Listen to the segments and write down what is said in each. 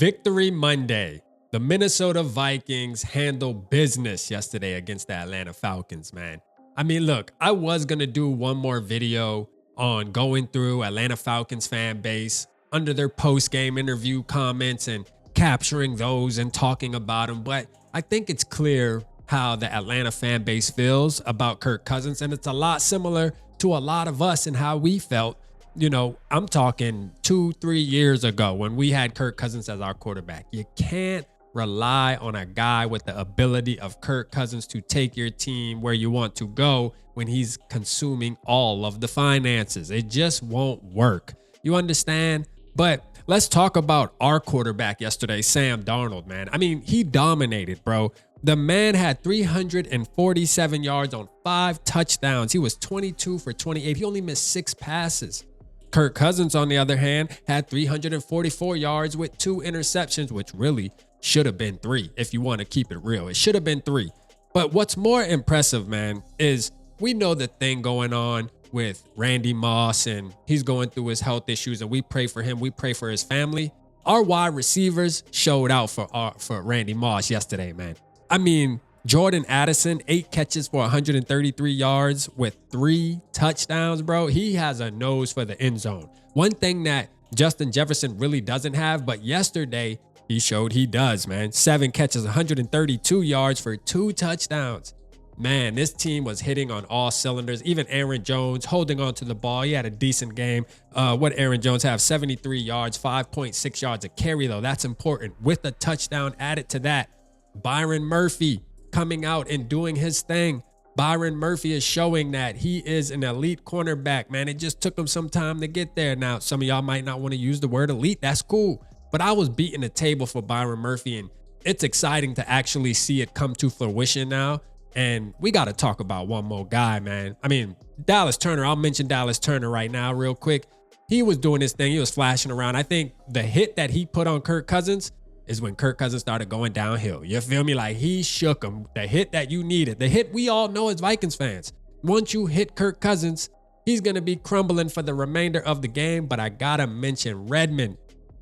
Victory Monday. The Minnesota Vikings handled business yesterday against the Atlanta Falcons, man. I mean, look, I was going to do one more video on going through Atlanta Falcons fan base under their post-game interview comments and capturing those and talking about them. But I think it's clear how the Atlanta fan base feels about Kirk Cousins. And it's a lot similar to a lot of us and how we felt. You know, I'm talking 2-3 years ago when we had Kirk Cousins as our quarterback. You can't rely on a guy with the ability of Kirk Cousins to take your team where you want to go when he's consuming all of the finances. It just won't work. You understand? But let's talk about our quarterback yesterday, Sam Darnold, man. I mean, he dominated, bro. The man had 347 yards on 5 touchdowns. He was 22 for 28. He only missed 6 passes. Kirk Cousins, on the other hand, had 344 yards with 2 interceptions, which really should have been 3 if you want to keep it real. It should have been 3. But what's more impressive, man, is we know the thing going on with Randy Moss, and he's going through his health issues, and we pray for him. We pray for his family. Our wide receivers showed out for Randy Moss yesterday, man. I mean, Jordan Addison, 8 catches for 133 yards with 3 touchdowns, bro. He has a nose for the end zone. One thing that Justin Jefferson really doesn't have, but yesterday he showed he does, man. 7 catches, 132 yards for 2 touchdowns. Man, this team was hitting on all cylinders. Even Aaron Jones holding on to the ball. He had a decent game. What Aaron Jones have? 73 yards, 5.6 yards a carry, though. That's important. With a touchdown added to that. Byron Murphy coming out and doing his thing. Byron Murphy is showing that he is an elite cornerback, man. It just took him some time to get there. Now, some of y'all might not want to use the word elite. That's cool. But I was beating the table for Byron Murphy, and it's exciting to actually see it come to fruition now. And we got to talk about one more guy, man. I mean, Dallas Turner. I'll mention Dallas Turner right now real quick. He was doing his thing. He was flashing around. I think the hit that he put on Kirk Cousins is when Kirk Cousins started going downhill. You feel me? Like, he shook him. The hit that you needed. The hit we all know as Vikings fans. Once you hit Kirk Cousins, he's going to be crumbling for the remainder of the game. But I got to mention Redmond.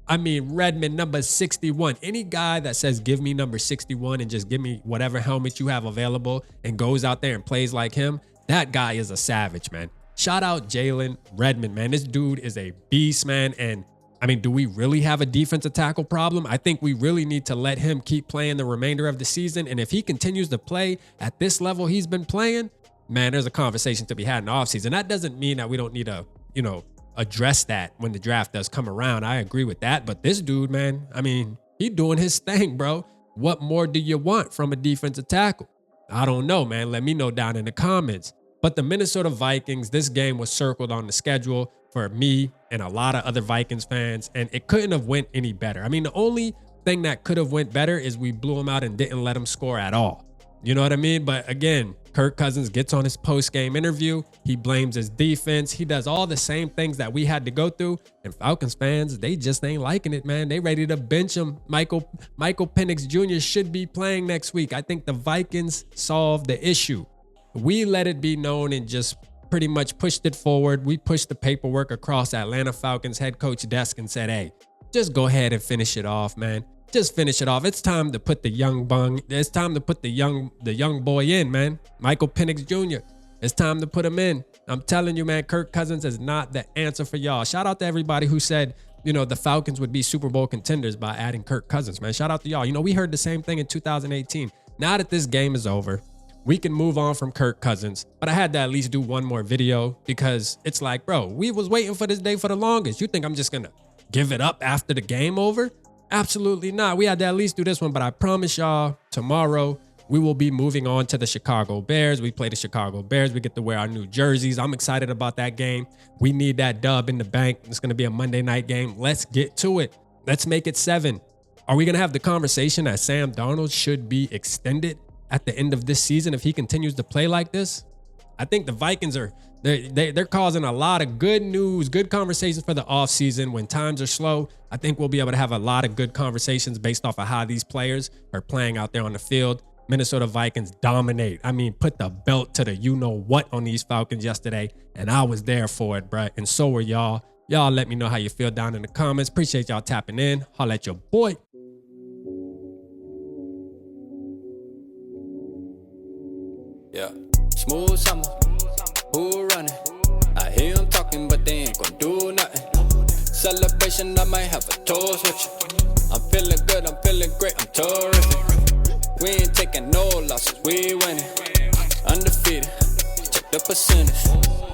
I mean, Redmond, number 61. Any guy that says, give me number 61 and just give me whatever helmet you have available and goes out there and plays like him, that guy is a savage, man. Shout out Jalen Redmond, man. This dude is a beast, man. And I mean, do we really have a defensive tackle problem? I think we really need to let him keep playing the remainder of the season. And if he continues to play at this level he's been playing, man, there's a conversation to be had in the offseason. That doesn't mean that we don't need to, address that when the draft does come around. I agree with that. But this dude, man, I mean, he doing his thing, bro. What more do you want from a defensive tackle? I don't know, man. Let me know down in the comments. But the Minnesota Vikings, this game was circled on the schedule for me and a lot of other Vikings fans, and it couldn't have went any better. I mean, the only thing that could have went better is we blew them out and didn't let them score at all. You know what I mean? But again, Kirk Cousins gets on his post-game interview. He blames his defense. He does all the same things that we had to go through. And Falcons fans, they just ain't liking it, man. They ready to bench him. Michael Penix Jr. should be playing next week. I think the Vikings solved the issue. We let it be known and just pretty much pushed it forward. We pushed the paperwork across Atlanta Falcons head coach desk and said, hey, just go ahead and finish it off, man. Just finish it off. It's time to put the young boy in, man. Michael Penix Jr. It's time to put him in. I'm telling you, man, Kirk Cousins is not the answer for y'all. Shout out to everybody who said, the Falcons would be Super Bowl contenders by adding Kirk Cousins, man. Shout out to y'all. We heard the same thing in 2018. Now that this game is over, we can move on from Kirk Cousins. But I had to at least do one more video because it's like, bro, we was waiting for this day for the longest. You think I'm just going to give it up after the game over? Absolutely not. We had to at least do this one, but I promise y'all tomorrow we will be moving on to the Chicago Bears. We play the Chicago Bears. We get to wear our new jerseys. I'm excited about that game. We need that dub in the bank. It's going to be a Monday night game. Let's get to it. Let's make it 7. Are we going to have the conversation that Sam Darnold should be extended at the end of this season if he continues to play like this? I think the Vikings they're causing a lot of good news, good conversations for the offseason. When times are slow, I think we'll be able to have a lot of good conversations based off of how these players are playing out there on the field. Minnesota Vikings dominate. I mean, put the belt to the you-know-what on these Falcons yesterday, and I was there for it, bruh, and so were y'all. Y'all let me know how you feel down in the comments. Appreciate y'all tapping in. Holla at your boy. Yeah, smooth summer, who running? I hear them talking, but they ain't gon' do nothing. Celebration, I might have a toast with you. I'm feeling good, I'm feeling great, I'm terrific. We ain't taking no losses, we winning. Undefeated, check the percentage.